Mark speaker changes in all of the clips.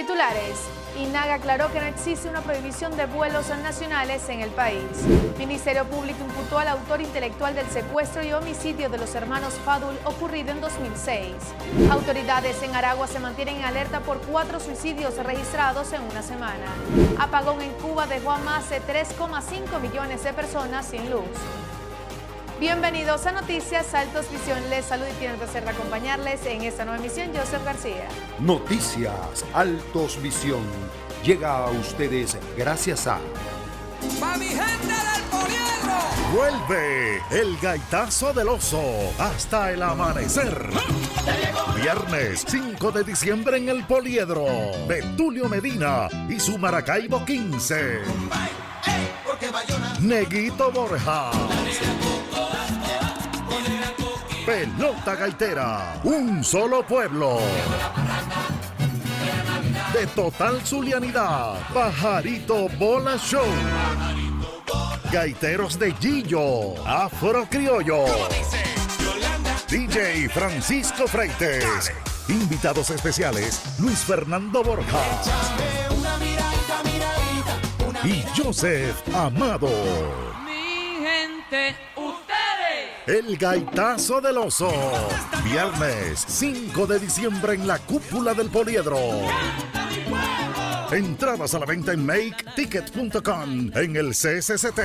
Speaker 1: Titulares. INAG aclaró que no existe una prohibición de vuelos nacionales en el país. Ministerio Público imputó al autor intelectual del secuestro y homicidio de los hermanos Fadul ocurrido en 2006. Autoridades en Aragua se mantienen en alerta por 4 suicidios registrados en una semana. Apagón en Cuba dejó a más de 3,5 millones de personas sin luz. Bienvenidos a Noticias Altos Visión. Les saludo y tiene el placer de acompañarles en esta nueva emisión. Joseph García.
Speaker 2: Noticias Altos Visión llega a ustedes gracias a...
Speaker 3: ¡Pa' mi gente del Poliedro!
Speaker 4: Vuelve el Gaitazo del Oso hasta el amanecer. Viernes 5 de diciembre en el Poliedro. Betulio Medina y su Maracaibo 15. Neguito Borja. Pelota Gaitera, un solo pueblo. De total zulianidad, Pajarito Bola Show. Gaiteros de Gillo, Afro Criollo. DJ Francisco Freites. Invitados especiales, Luis Fernando Borja. Y Joseph Amado.
Speaker 3: Mi gente,
Speaker 4: El Gaitazo del Oso. Viernes 5 de diciembre en la cúpula del Poliedro. Entradas a la venta en maketicket.com en el CSCT.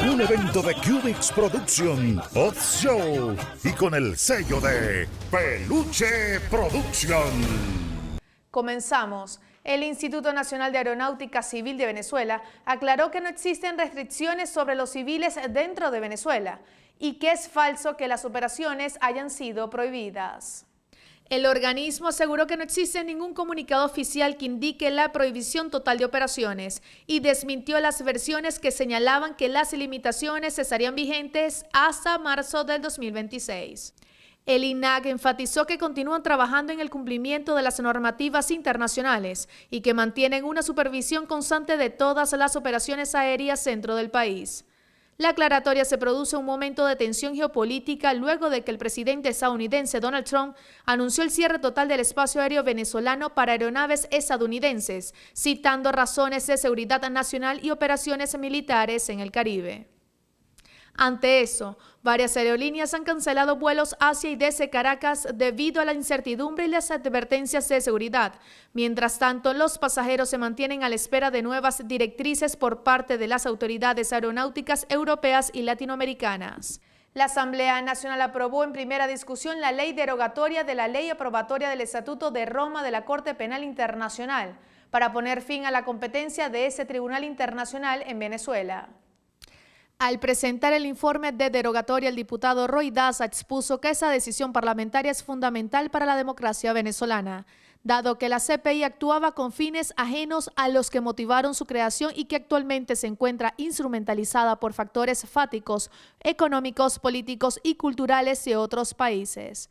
Speaker 4: Un evento de Cubix Production, Off Show y con el sello de Peluche Production.
Speaker 1: Comenzamos. El Instituto Nacional de Aeronáutica Civil de Venezuela aclaró que no existen restricciones sobre los civiles dentro de Venezuela y que es falso que las operaciones hayan sido prohibidas. El organismo aseguró que no existe ningún comunicado oficial que indique la prohibición total de operaciones y desmintió las versiones que señalaban que las limitaciones estarían vigentes hasta marzo del 2026. El INAG enfatizó que continúan trabajando en el cumplimiento de las normativas internacionales y que mantienen una supervisión constante de todas las operaciones aéreas dentro del país. La aclaratoria se produce en un momento de tensión geopolítica luego de que el presidente estadounidense Donald Trump anunció el cierre total del espacio aéreo venezolano para aeronaves estadounidenses, citando razones de seguridad nacional y operaciones militares en el Caribe. Ante eso, varias aerolíneas han cancelado vuelos hacia y desde Caracas debido a la incertidumbre y las advertencias de seguridad. Mientras tanto, los pasajeros se mantienen a la espera de nuevas directrices por parte de las autoridades aeronáuticas europeas y latinoamericanas. La Asamblea Nacional aprobó en primera discusión la ley derogatoria de la ley aprobatoria del Estatuto de Roma de la Corte Penal Internacional para poner fin a la competencia de ese tribunal internacional en Venezuela. Al presentar el informe de derogatoria, el diputado Roy Daza expuso que esa decisión parlamentaria es fundamental para la democracia venezolana, dado que la CPI actuaba con fines ajenos a los que motivaron su creación y que actualmente se encuentra instrumentalizada por factores fáticos, económicos, políticos y culturales de otros países.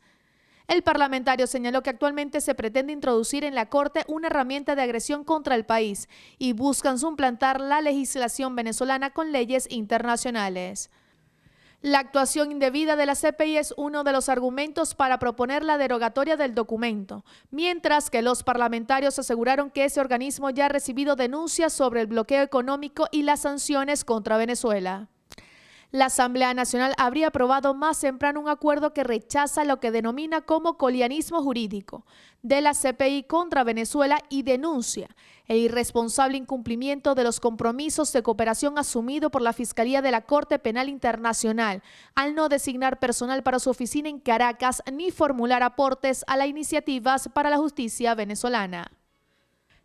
Speaker 1: El parlamentario señaló que actualmente se pretende introducir en la Corte una herramienta de agresión contra el país y buscan suplantar la legislación venezolana con leyes internacionales. La actuación indebida de la CPI es uno de los argumentos para proponer la derogatoria del documento, mientras que los parlamentarios aseguraron que ese organismo ya ha recibido denuncias sobre el bloqueo económico y las sanciones contra Venezuela. La Asamblea Nacional habría aprobado más temprano un acuerdo que rechaza lo que denomina como colianismo jurídico de la CPI contra Venezuela y denuncia el irresponsable incumplimiento de los compromisos de cooperación asumido por la Fiscalía de la Corte Penal Internacional al no designar personal para su oficina en Caracas ni formular aportes a las iniciativas para la justicia venezolana.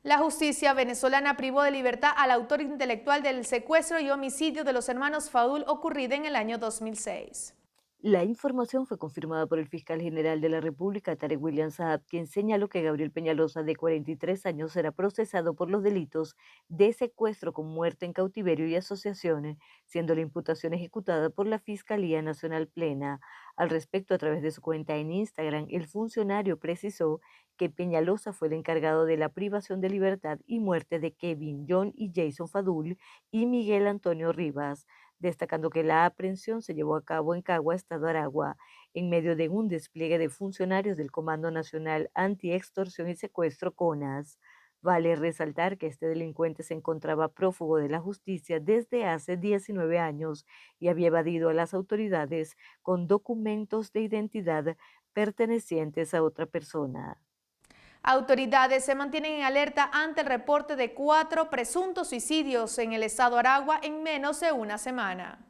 Speaker 1: La justicia venezolana privó de libertad al autor intelectual del secuestro y homicidio de los hermanos Fadul ocurrido en el año 2006.
Speaker 5: La información fue confirmada por el fiscal general de la República, Tarek William Saab, quien señaló que Gabriel Peñalosa, de 43 años, será procesado por los delitos de secuestro con muerte en cautiverio y asociaciones, siendo la imputación ejecutada por la Fiscalía Nacional Plena. Al respecto, a través de su cuenta en Instagram, el funcionario precisó que Peñalosa fue el encargado de la privación de libertad y muerte de Kevin, John y Jason Fadul y Miguel Antonio Rivas. destacando que la aprehensión se llevó a cabo en Cagua, Estado Aragua, en medio de un despliegue de funcionarios del Comando Nacional Anti-Extorsión y Secuestro CONAS. Vale resaltar que este delincuente se encontraba prófugo de la justicia desde hace 19 años y había evadido a las autoridades con documentos de identidad pertenecientes a otra persona.
Speaker 1: Autoridades se mantienen en alerta ante el reporte de 4 presuntos suicidios en el estado Aragua en menos de una semana.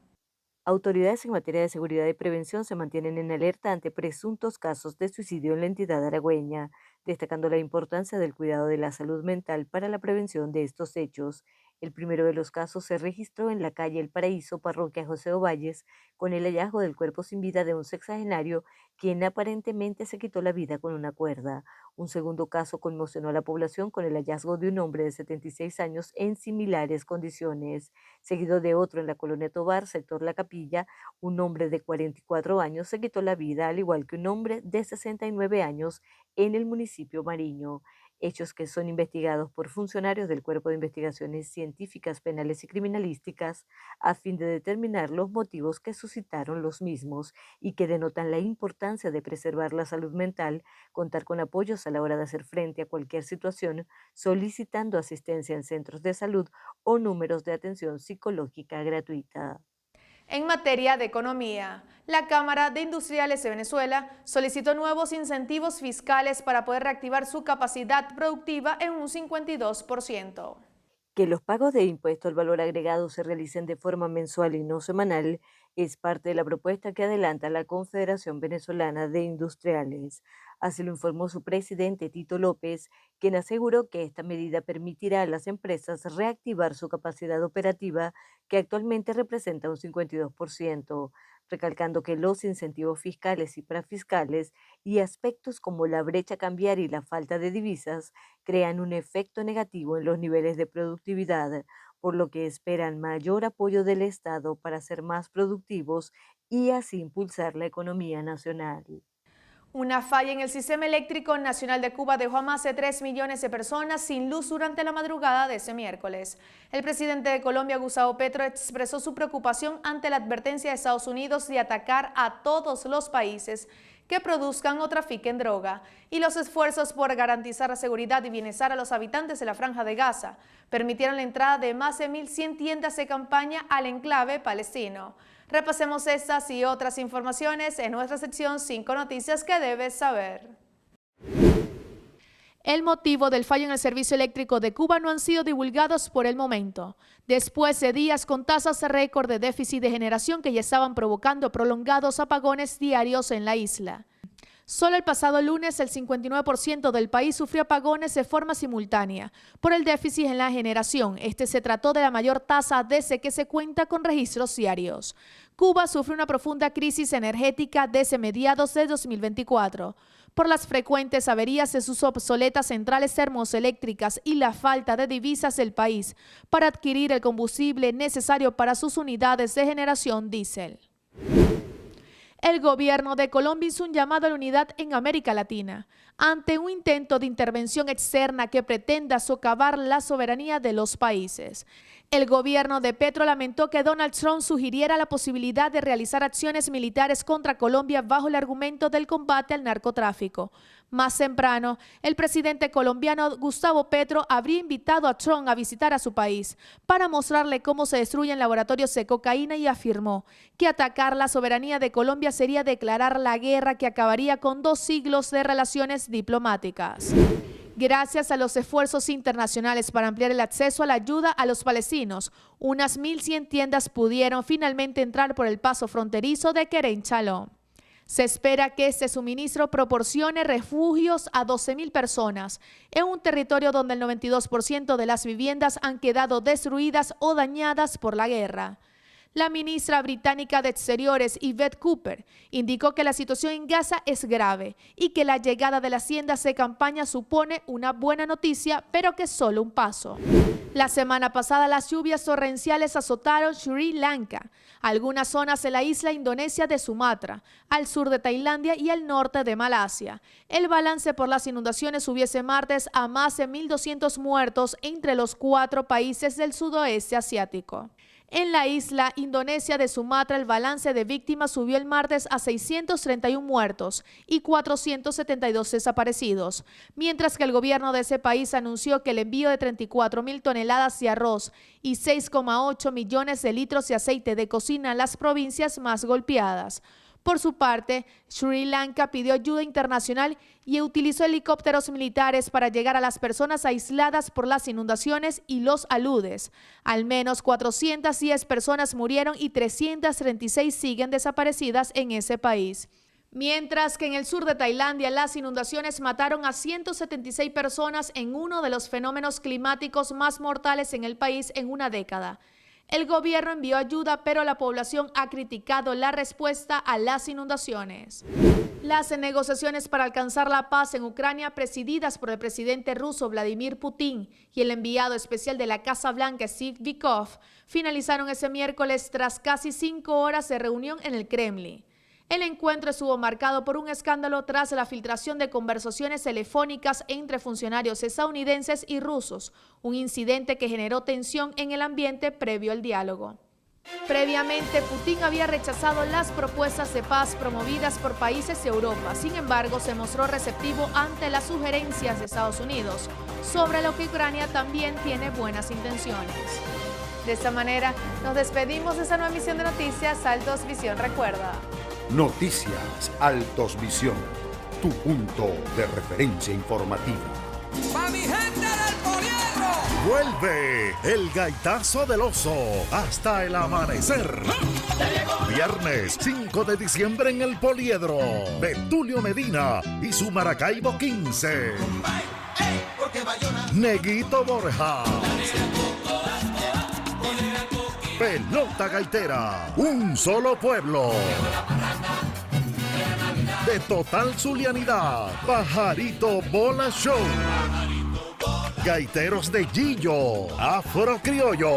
Speaker 5: Autoridades en materia de seguridad y prevención se mantienen en alerta ante presuntos casos de suicidio en la entidad aragüeña, destacando la importancia del cuidado de la salud mental para la prevención de estos hechos. El primero de los casos se registró en la calle El Paraíso, parroquia José Ovalles, con el hallazgo del cuerpo sin vida de un sexagenario quien aparentemente se quitó la vida con una cuerda. Un segundo caso conmocionó a la población con el hallazgo de un hombre de 76 años en similares condiciones, seguido de otro en la colonia Tovar, sector La Capilla. Un hombre de 44 años se quitó la vida, al igual que un hombre de 69 años en el municipio Mariño. Hechos que son investigados por funcionarios del Cuerpo de Investigaciones Científicas, Penales y Criminalísticas a fin de determinar los motivos que suscitaron los mismos y que denotan la importancia de preservar la salud mental, contar con apoyos a la hora de hacer frente a cualquier situación, solicitando asistencia en centros de salud o números de atención psicológica gratuita.
Speaker 1: En materia de economía, la Cámara de Industriales de Venezuela solicitó nuevos incentivos fiscales para poder reactivar su capacidad productiva en un 52%.
Speaker 5: Que los pagos de impuesto al valor agregado se realicen de forma mensual y no semanal es parte de la propuesta que adelanta la Confederación Venezolana de Industriales. Así lo informó su presidente Tito López, quien aseguró que esta medida permitirá a las empresas reactivar su capacidad operativa, que actualmente representa un 52%, recalcando que los incentivos fiscales y prafiscales y aspectos como la brecha cambiaria y la falta de divisas crean un efecto negativo en los niveles de productividad, por lo que esperan mayor apoyo del Estado para ser más productivos y así impulsar la economía nacional.
Speaker 1: Una falla en el sistema eléctrico nacional de Cuba dejó a más de 3 millones de personas sin luz durante la madrugada de ese miércoles. El presidente de Colombia, Gustavo Petro, expresó su preocupación ante la advertencia de Estados Unidos de atacar a todos los países que produzcan o trafiquen droga y los esfuerzos por garantizar la seguridad y bienestar a los habitantes de la Franja de Gaza permitieron la entrada de más de 1.100 tiendas de campaña al enclave palestino. Repasemos estas y otras informaciones en nuestra sección 5 noticias que debes saber. El motivo del fallo en el servicio eléctrico de Cuba no han sido divulgados por el momento, después de días con tasas de récord de déficit de generación que ya estaban provocando prolongados apagones diarios en la isla. Solo el pasado lunes el 59% del país sufrió apagones de forma simultánea por el déficit en la generación. Este se trató de la mayor tasa desde que se cuenta con registros diarios. Cuba sufre una profunda crisis energética desde mediados de 2024 por las frecuentes averías de sus obsoletas centrales termoeléctricas y la falta de divisas del país para adquirir el combustible necesario para sus unidades de generación diésel. El gobierno de Colombia hizo un llamado a la unidad en América Latina ante un intento de intervención externa que pretenda socavar la soberanía de los países. El gobierno de Petro lamentó que Donald Trump sugiriera la posibilidad de realizar acciones militares contra Colombia bajo el argumento del combate al narcotráfico. Más temprano, el presidente colombiano Gustavo Petro habría invitado a Trump a visitar a su país para mostrarle cómo se destruyen laboratorios de cocaína y afirmó que atacar la soberanía de Colombia sería declarar la guerra que acabaría con 2 siglos de relaciones diplomáticas. Gracias a los esfuerzos internacionales para ampliar el acceso a la ayuda a los palestinos, unas 1.100 tiendas pudieron finalmente entrar por el paso fronterizo de Kerem Shalom. Se espera que este suministro proporcione refugios a 12.000 personas en un territorio donde el 92% de las viviendas han quedado destruidas o dañadas por la guerra. La ministra británica de Exteriores, Yvette Cooper, indicó que la situación en Gaza es grave y que la llegada de las tiendas de campaña supone una buena noticia, pero que es solo un paso. La semana pasada las lluvias torrenciales azotaron Sri Lanka, algunas zonas de la isla indonesia de Sumatra, al sur de Tailandia y al norte de Malasia. El balance por las inundaciones subió ese martes a más de 1.200 muertos entre los 4 países del sudoeste asiático. En la isla Indonesia de Sumatra, el balance de víctimas subió el martes a 631 muertos y 472 desaparecidos, mientras que el gobierno de ese país anunció que el envío de 34.000 toneladas de arroz y 6,8 millones de litros de aceite de cocina a las provincias más golpeadas. Por su parte, Sri Lanka pidió ayuda internacional y utilizó helicópteros militares para llegar a las personas aisladas por las inundaciones y los aludes. Al menos 410 personas murieron y 336 siguen desaparecidas en ese país. Mientras que en el sur de Tailandia las inundaciones mataron a 176 personas en uno de los fenómenos climáticos más mortales en el país en una década. El gobierno envió ayuda, pero la población ha criticado la respuesta a las inundaciones. Las negociaciones para alcanzar la paz en Ucrania, presididas por el presidente ruso Vladimir Putin y el enviado especial de la Casa Blanca Steve Witkoff, finalizaron ese miércoles tras casi 5 horas de reunión en el Kremlin. El encuentro estuvo marcado por un escándalo tras la filtración de conversaciones telefónicas entre funcionarios estadounidenses y rusos, un incidente que generó tensión en el ambiente previo al diálogo. Previamente, Putin había rechazado las propuestas de paz promovidas por países de Europa. Sin embargo, se mostró receptivo ante las sugerencias de Estados Unidos, sobre lo que Ucrania también tiene buenas intenciones. De esta manera, nos despedimos de esta nueva emisión de Noticias Altos Visión. Recuerda.
Speaker 2: Noticias Altos Visión, tu punto de referencia informativa.
Speaker 3: ¡Pa' mi gente del Poliedro!
Speaker 4: Vuelve el Gaitazo del Oso hasta el amanecer. Viernes 5 de diciembre en el Poliedro. Betulio Medina y su Maracaibo 15. Neguito Borja. Pelota Gaitera. Un solo pueblo. De total zulianidad. Pajarito Bola Show. Gaiteros de Gillo. Afro Criollo.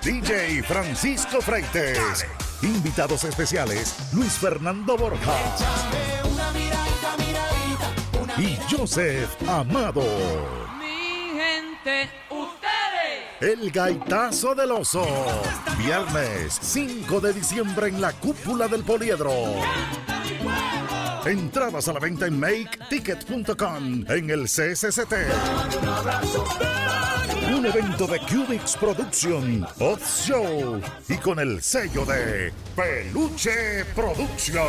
Speaker 4: DJ Francisco Freites. Invitados especiales Luis Fernando Borja. Y Joseph Amado.
Speaker 3: Mi gente, ustedes.
Speaker 4: El Gaitazo del Oso. Viernes 5 de diciembre en la cúpula del Poliedro. Entradas a la venta en maketicket.com en el CSCT. Un evento de Cubix Production, Off Show y con el sello de Peluche Production.